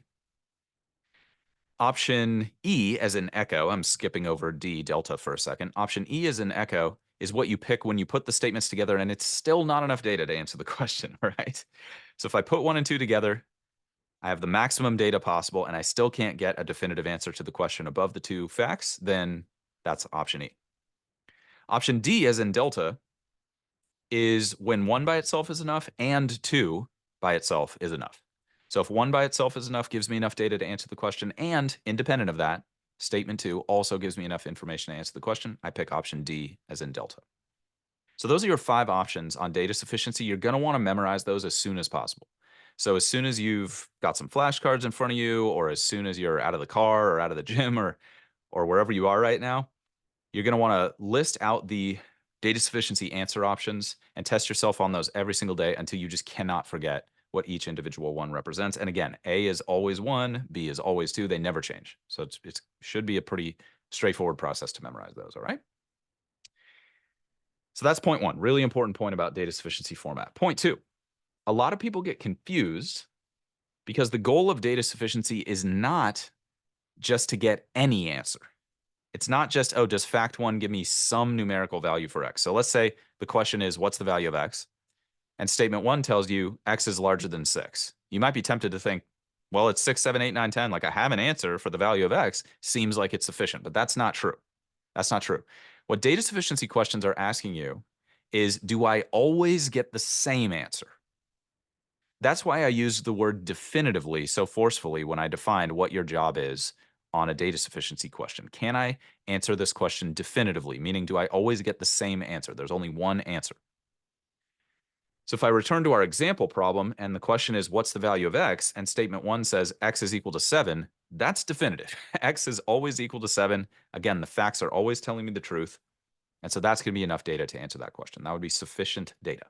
Option E, as in echo, I'm skipping over D, delta for a second. Option E, as in echo, is what you pick when you put the statements together and it's still not enough data to answer the question, right? So if I put 1 and 2 together, I have the maximum data possible and I still can't get a definitive answer to the question above the 2 facts, then that's option E. Option D, as in delta, is when 1 by itself is enough and 2 by itself is enough. So if 1 by itself is enough, gives me enough data to answer the question, and independent of that, statement 2 also gives me enough information to answer the question, I pick option D, as in delta. So those are your 5 options on data sufficiency. You're going to want to memorize those as soon as possible. So as soon as you've got some flashcards in front of you, or as soon as you're out of the car or out of the gym or wherever you are right now, you're going to want to list out the data sufficiency answer options and test yourself on those every single day until you just cannot forget what each individual one represents. And again, A is always 1, B is always 2. They never change. So it should be a pretty straightforward process to memorize those, all right? So that's point 1, really important point about data sufficiency format. Point 2, a lot of people get confused because the goal of data sufficiency is not just to get any answer. It's not just, oh, does fact 1 give me some numerical value for x? So let's say the question is, what's the value of x? And statement 1 tells you x is larger than 6. You might be tempted to think, well, it's 6, 7, 8, 9, 10. Like I have an answer for the value of x. Seems like it's sufficient, but that's not true. That's not true. What data sufficiency questions are asking you is, do I always get the same answer? That's why I used the word definitively so forcefully when I defined what your job is on a data sufficiency question. Can I answer this question definitively? Meaning, do I always get the same answer? There's only one answer. So if I return to our example problem and the question is, what's the value of x? And statement 1 says x is equal to 7, that's definitive. X is always equal to 7. Again, the facts are always telling me the truth. And so that's going to be enough data to answer that question. That would be sufficient data.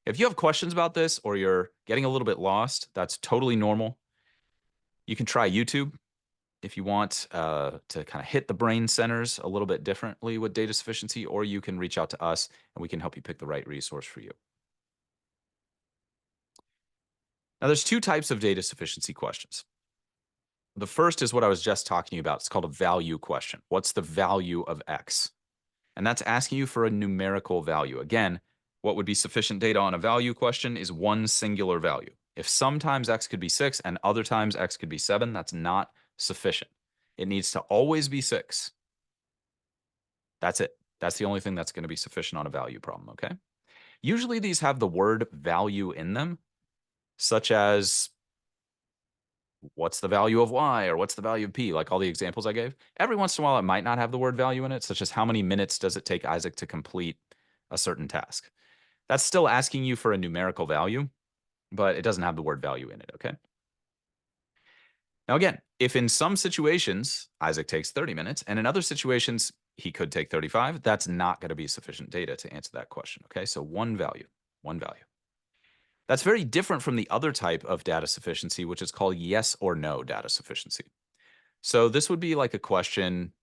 If you have questions about this or you're getting a little bit lost, that's totally normal. You can try YouTube if you want to kind of hit the brain centers a little bit differently with data sufficiency, or you can reach out to us and we can help you pick the right resource for you. Now, there's 2 types of data sufficiency questions. The first is what I was just talking to you about. It's called a value question. What's the value of x? And that's asking you for a numerical value. Again, What would be sufficient data on a value question is one singular value. If sometimes x could be 6 and other times x could be 7, that's not sufficient. It needs to always be 6. That's it. That's the only thing that's going to be sufficient on a value problem, okay? Usually these have the word value in them, such as what's the value of y or what's the value of p, like all the examples I gave. Every once in a while, it might not have the word value in it, such as how many minutes does it take Isaac to complete a certain task. That's still asking you for a numerical value, but it doesn't have the word value in it, okay? Now, again, if in some situations Isaac takes 30 minutes and in other situations he could take 35, that's not going to be sufficient data to answer that question, okay? So one value, one value. That's very different from the other type of data sufficiency, which is called yes or no data sufficiency. So this would be like a question,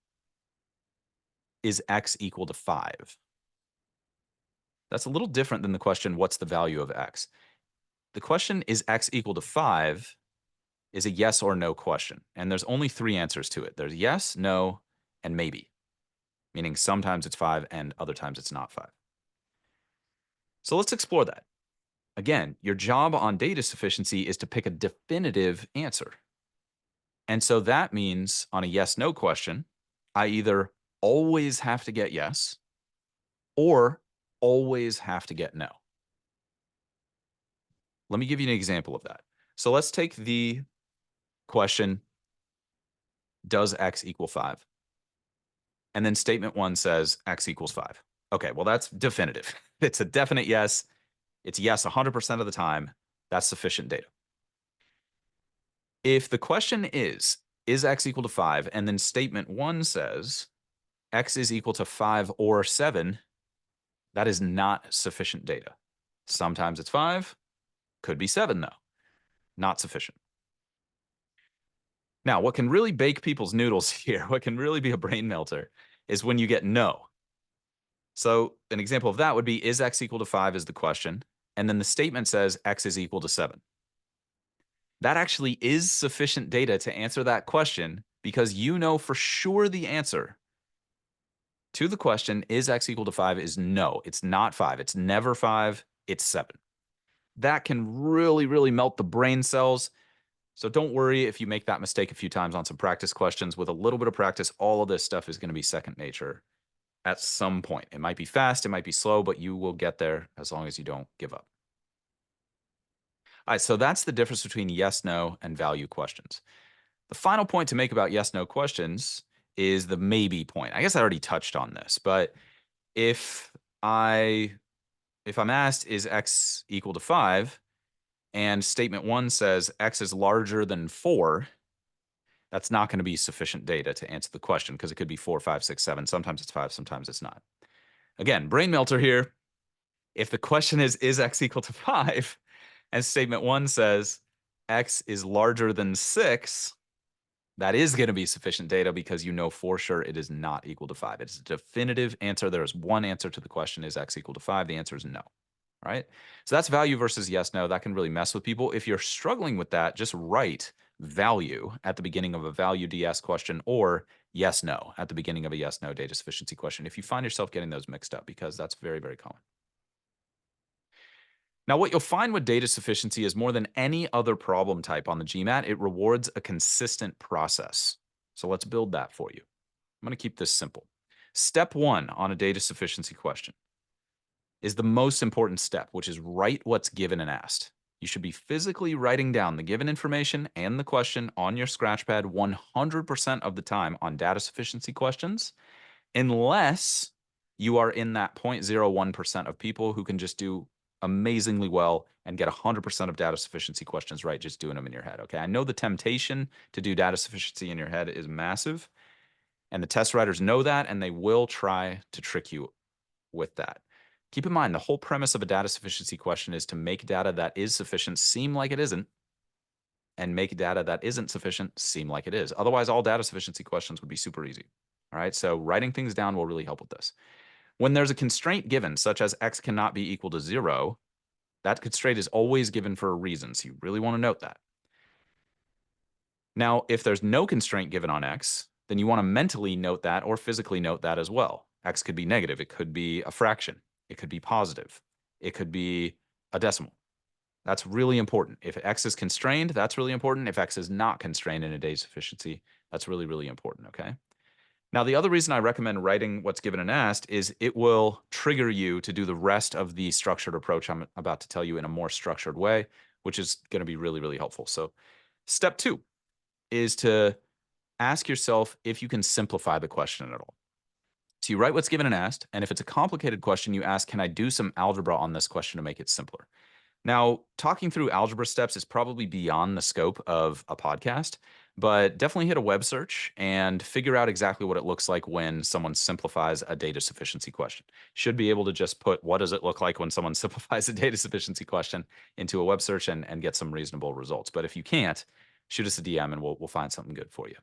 is x equal to 5? That's a little different than the question, what's the value of x? The question, is x equal to 5, is a yes or no question. And there's only 3 answers to it. There's yes, no, and maybe, meaning sometimes it's 5 and other times it's not 5. So let's explore that. Again, your job on data sufficiency is to pick a definitive answer. And so that means on a yes-no question, I either always have to get yes or always have to get no. Let me give you an example of that. So let's take the question, does x equal 5? And then statement 1 says x equals 5. Okay, well, that's definitive. It's a definite yes. It's yes 100% of the time. That's sufficient data. If the question is x equal to 5? And then statement 1 says x is equal to 5 or 7, that is not sufficient data. Sometimes it's 5, could be 7 though. Not sufficient. Now, what can really bake people's noodles here, what can really be a brain melter, is when you get no. So an example of that would be, is x equal to 5 is the question, and then the statement says x is equal to 7. That actually is sufficient data to answer that question because you know for sure the answer to the question, is x equal to 5, is no. It's not 5. It's never 5. It's 7. That can really, really melt the brain cells. So don't worry if you make that mistake a few times on some practice questions. With a little bit of practice, all of this stuff is going to be second nature at some point. It might be fast, it might be slow, but you will get there as long as you don't give up. All right, so that's the difference between yes, no, and value questions. The final point to make about yes, no questions is the maybe point. I guess I already touched on this, but if I'm asked, is x equal to 5, and statement 1 says x is larger than 4, that's not going to be sufficient data to answer the question because it could be 4, 5, 6, 7. Sometimes it's 5, sometimes it's not. Again, brain melter here. If the question is x equal to 5, and statement 1 says x is larger than 6, that is going to be sufficient data because you know for sure it is not equal to 5. It's a definitive answer. There is one answer to the question, is x equal to 5? The answer is no. All right? So that's value versus yes, no. That can really mess with people. If you're struggling with that, just write value at the beginning of a value DS question or yes, no at the beginning of a yes, no data sufficiency question if you find yourself getting those mixed up, because that's very, very common. Now, what you'll find with data sufficiency is more than any other problem type on the GMAT, it rewards a consistent process. So let's build that for you. I'm going to keep this simple. Step 1 on a data sufficiency question is the most important step, which is write what's given and asked. You should be physically writing down the given information and the question on your scratchpad 100% of the time on data sufficiency questions, unless you are in that 0.01% of people who can just do amazingly well and get 100% of data sufficiency questions right just doing them in your head, okay? I know the temptation to do data sufficiency in your head is massive, and the test writers know that, and they will try to trick you with that. Keep in mind, the whole premise of a data sufficiency question is to make data that is sufficient seem like it isn't, and make data that isn't sufficient seem like it is. Otherwise, all data sufficiency questions would be super easy. All right, so writing things down will really help with this. When there's a constraint given, such as x cannot be equal to 0, that constraint is always given for a reason, so you really want to note that. Now, if there's no constraint given on x, then you want to mentally note that or physically note that as well. X could be negative. It could be a fraction. It could be positive. It could be a decimal. That's really important. If X is constrained, that's really important. If X is not constrained in a data sufficiency, that's really, really important, okay? Now, the other reason I recommend writing what's given and asked is it will trigger you to do the rest of the structured approach I'm about to tell you in a more structured way, which is going to be really, really helpful. So step 2 is to ask yourself if you can simplify the question at all. So you write what's given and asked, and if it's a complicated question, you ask, can I do some algebra on this question to make it simpler? Now, talking through algebra steps is probably beyond the scope of a podcast, but definitely hit a web search and figure out exactly what it looks like when someone simplifies a data sufficiency question. Should be able to just put what does it look like when someone simplifies a data sufficiency question into a web search and get some reasonable results. But if you can't, shoot us a DM and we'll find something good for you.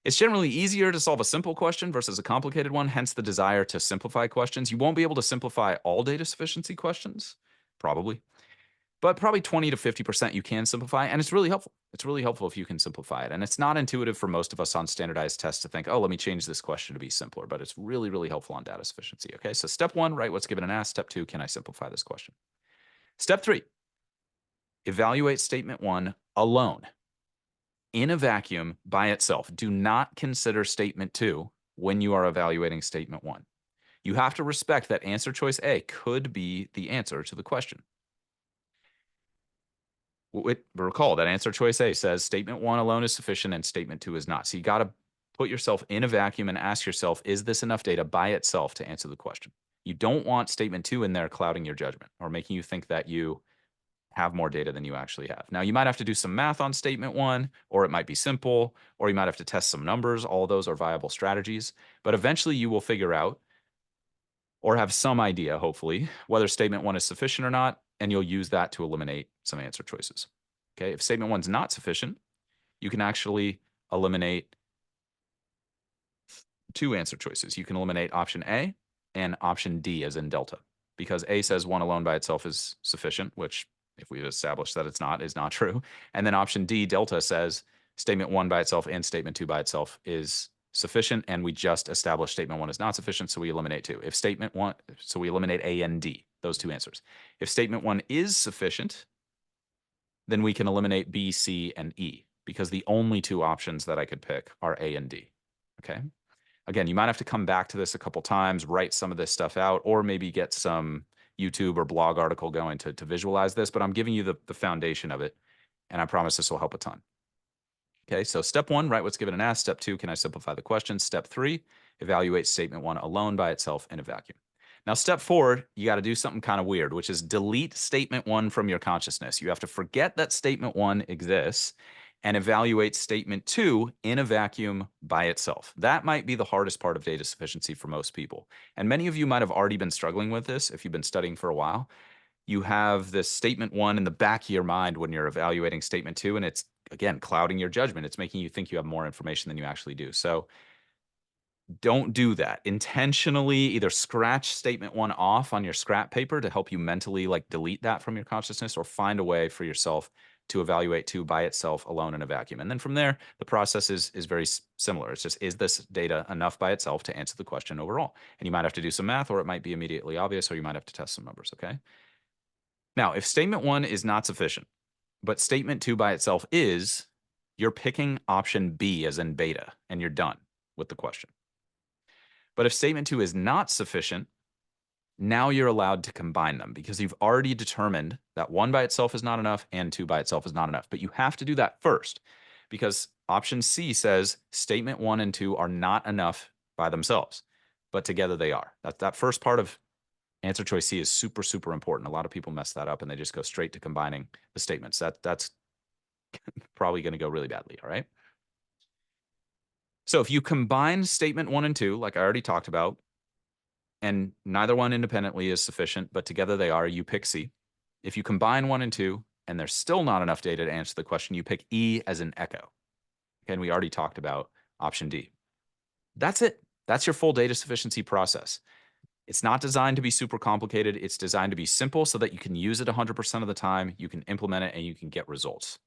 It's generally easier to solve a simple question versus a complicated one, hence the desire to simplify questions. You won't be able to simplify all data sufficiency questions, probably, but probably 20 to 50% you can simplify, and it's really helpful. It's really helpful if you can simplify it. And it's not intuitive for most of us on standardized tests to think, oh, let me change this question to be simpler, but it's really, really helpful on data sufficiency. Okay, so step 1, write what's given and asked. Step 2, can I simplify this question? Step 3, evaluate statement 1 alone in a vacuum by itself. Do not consider statement 2 when you are evaluating statement 1. You have to respect that answer choice A could be the answer to the question. Recall that answer choice A says statement 1 alone is sufficient and statement 2 is not. So you got to put yourself in a vacuum and ask yourself, is this enough data by itself to answer the question? You don't want statement 2 in there clouding your judgment or making you think that you have more data than you actually have. Now, you might have to do some math on statement 1, or it might be simple, or you might have to test some numbers. All of those are viable strategies. But eventually you will figure out or have some idea, hopefully, whether statement 1 is sufficient or not, and you'll use that to eliminate some answer choices. Okay, if statement 1 is not sufficient, you can actually eliminate 2 answer choices. You can eliminate option A and option D as in delta, because A says 1 alone by itself is sufficient, which if we've established that it's not, is not true. And then option D, delta, says statement 1 by itself and statement 2 by itself is sufficient, and we just established statement 1 is not sufficient, so we eliminate 2. If statement 1, so we eliminate A and D, those 2 answers. If statement 1 is sufficient, then we can eliminate B, C, and E, because the only 2 options that I could pick are A and D. Okay? Again, you might have to come back to this a couple times, write some of this stuff out, or maybe get some YouTube or blog article going to visualize this, but I'm giving you the foundation of it, and I promise this will help a ton. Okay, so step 1, write what's given and asked. Step 2, can I simplify the question? Step 3, evaluate statement 1 alone by itself in a vacuum. Now, step 4, you got to do something kind of weird, which is delete statement 1 from your consciousness. You have to forget that statement 1 exists and evaluate statement 2 in a vacuum by itself. That might be the hardest part of data sufficiency for most people. And many of you might have already been struggling with this if you've been studying for a while. You have this statement 1 in the back of your mind when you're evaluating statement 2, and it's, again, clouding your judgment. It's making you think you have more information than you actually do. So don't do that. Intentionally either scratch statement 1 off on your scrap paper to help you mentally like delete that from your consciousness, or find a way for yourself to evaluate 2 by itself alone in a vacuum. And then from there, the process is very similar. It's just, is this data enough by itself to answer the question overall? And you might have to do some math, or it might be immediately obvious, or you might have to test some numbers, okay? Now, if statement 1 is not sufficient, but statement 2 by itself is, you're picking option B as in beta, and you're done with the question. But if statement 2 is not sufficient, now you're allowed to combine them, because you've already determined that 1 by itself is not enough and 2 by itself is not enough. But you have to do that first, because option C says statement 1 and 2 are not enough by themselves, but together they are. That first part of answer choice C is super, super important. A lot of people mess that up and they just go straight to combining the statements. That's probably going to go really badly, all right? So if you combine statement 1 and 2, like I already talked about, and neither one independently is sufficient, but together they are, you pick C. If you combine 1 and 2 and there's still not enough data to answer the question, you pick E as in echo. Okay, and we already talked about option D. That's it. That's your full data sufficiency process. It's not designed to be super complicated. It's designed to be simple so that you can use it 100% of the time, you can implement it, and you can get results.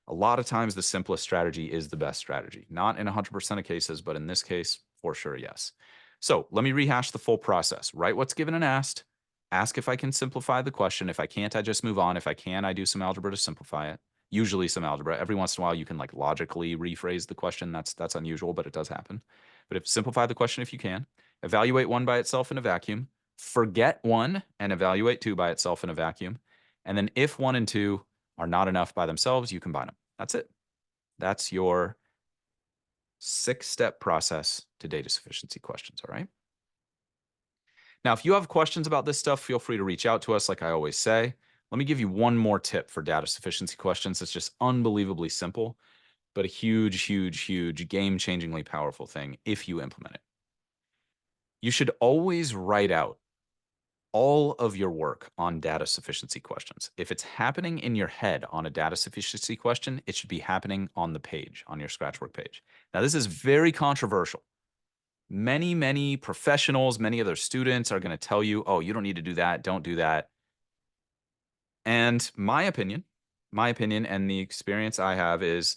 A lot of times the simplest strategy is the best strategy. Not in 100% of cases, but in this case, for sure, yes. So let me rehash the full process. Write what's given and asked, ask if I can simplify the question. If I can't, I just move on. If I can, I do some algebra to simplify it. Usually some algebra. Every once in a while, you can like logically rephrase the question. That's unusual, but it does happen. But if simplify the question if you can, evaluate one by itself in a vacuum, forget one and evaluate two by itself in a vacuum. And then if one and two are not enough by themselves, you combine them. That's it. That's your 6-step process to data sufficiency questions, all right? Now, if you have questions about this stuff, feel free to reach out to us like I always say. Let me give you one more tip for data sufficiency questions. It's just unbelievably simple, but a huge, huge, huge game-changingly powerful thing if you implement it. You should always write out all of your work on data sufficiency questions. If it's happening in your head on a data sufficiency question, it should be happening on the page, on your Scratchwork page. Now, this is very controversial. Many, many professionals, many other students are going to tell you, oh, you don't need to do that. Don't do that. And my opinion, and the experience I have is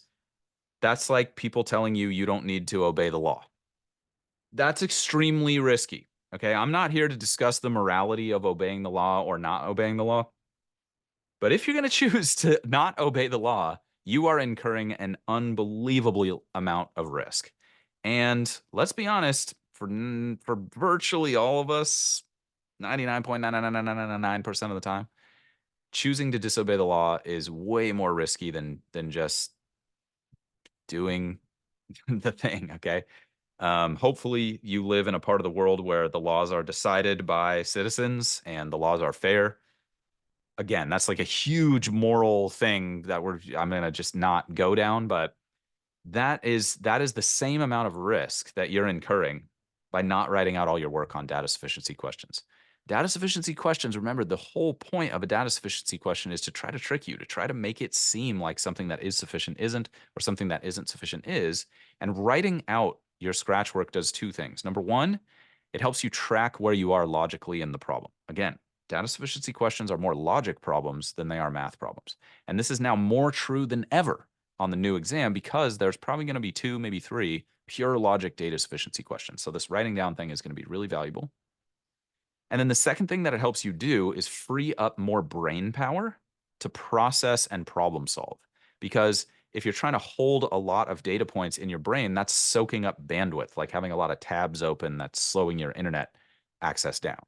that's like people telling you you don't need to obey the law. That's extremely risky. Okay. I'm not here to discuss the morality of obeying the law or not obeying the law. But if you're going to choose to not obey the law, you are incurring an unbelievable amount of risk. And let's be honest, for virtually all of us, 99.99999% of the time, choosing to disobey the law is way more risky than just doing the thing, okay? Hopefully you live in a part of the world where the laws are decided by citizens and the laws are fair. Again, that's like a huge moral thing that I'm gonna just not go down, but that is the same amount of risk that you're incurring by not writing out all your work on data sufficiency questions. Data sufficiency questions, remember, the whole point of a data sufficiency question is to try to trick you, to try to make it seem like something that is sufficient isn't, or something that isn't sufficient is. And writing out your scratch work does two things. Number one, it helps you track where you are logically in the problem. Again, data sufficiency questions are more logic problems than they are math problems. And this is now more true than ever on the new exam because there's probably going to be 2, maybe 3 pure logic data sufficiency questions. So this writing down thing is going to be really valuable. And then the second thing that it helps you do is free up more brain power to process and problem solve. Because if you're trying to hold a lot of data points in your brain, that's soaking up bandwidth, like having a lot of tabs open that's slowing your internet access down,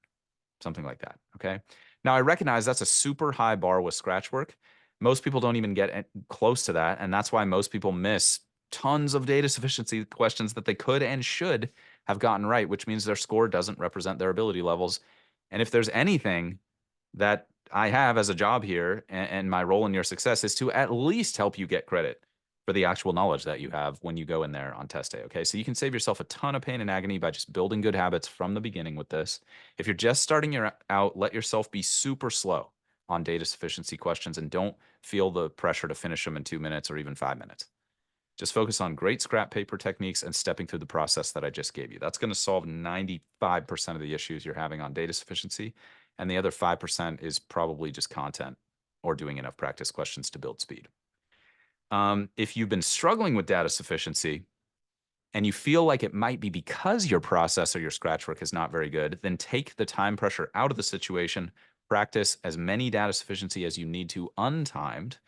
something like that. Okay. Now, I recognize that's a super high bar with scratch work. Most people don't even get close to that. And that's why most people miss tons of data sufficiency questions that they could and should have gotten right, which means their score doesn't represent their ability levels. And if there's anything that I have as a job here and my role in your success is to at least help you get credit for the actual knowledge that you have when you go in there on test day. Okay. So you can save yourself a ton of pain and agony by just building good habits from the beginning with this. If you're just starting out, let yourself be super slow on data sufficiency questions and don't feel the pressure to finish them in 2 minutes or even 5 minutes. Just focus on great scrap paper techniques and stepping through the process that I just gave you. That's going to solve 95% of the issues you're having on data sufficiency. And the other 5% is probably just content or doing enough practice questions to build speed. If you've been struggling with data sufficiency and you feel like it might be because your process or your scratch work is not very good, then take the time pressure out of the situation. Practice as many data sufficiency as you need to untimed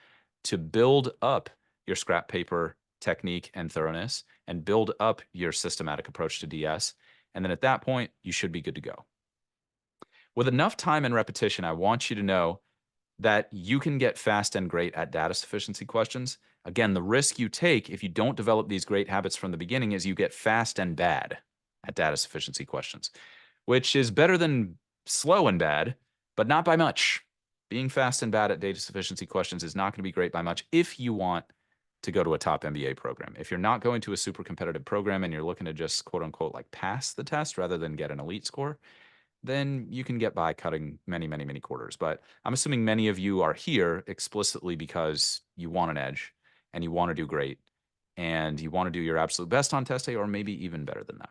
to build up your scrap paper technique and thoroughness and build up your systematic approach to DS. And then at that point, you should be good to go. With enough time and repetition, I want you to know that you can get fast and great at data sufficiency questions. Again, the risk you take if you don't develop these great habits from the beginning is you get fast and bad at data sufficiency questions, which is better than slow and bad, but not by much. Being fast and bad at data sufficiency questions is not going to be great by much if you want to go to a top MBA program. If you're not going to a super competitive program and you're looking to just quote unquote like pass the test rather than get an elite score, then you can get by cutting many, many, many quarters. But I'm assuming many of you are here explicitly because you want an edge and you want to do great and you want to do your absolute best on test day or maybe even better than that.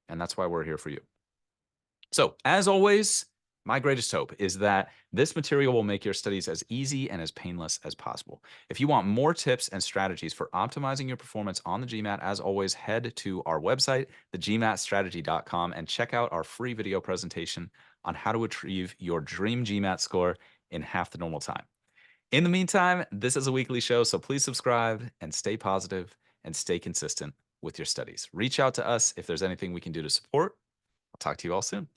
And that's why we're here for you. So as always, My greatest hope is that this material will make your studies as easy and as painless as possible. If you want more tips and strategies for optimizing your performance on the GMAT, as always, head to our website, thegmatstrategy.com, and check out our free video presentation on how to achieve your dream GMAT score in half the normal time. In the meantime, this is a weekly show, so please subscribe and stay positive and stay consistent with your studies. Reach out to us if there's anything we can do to support. I'll talk to you all soon.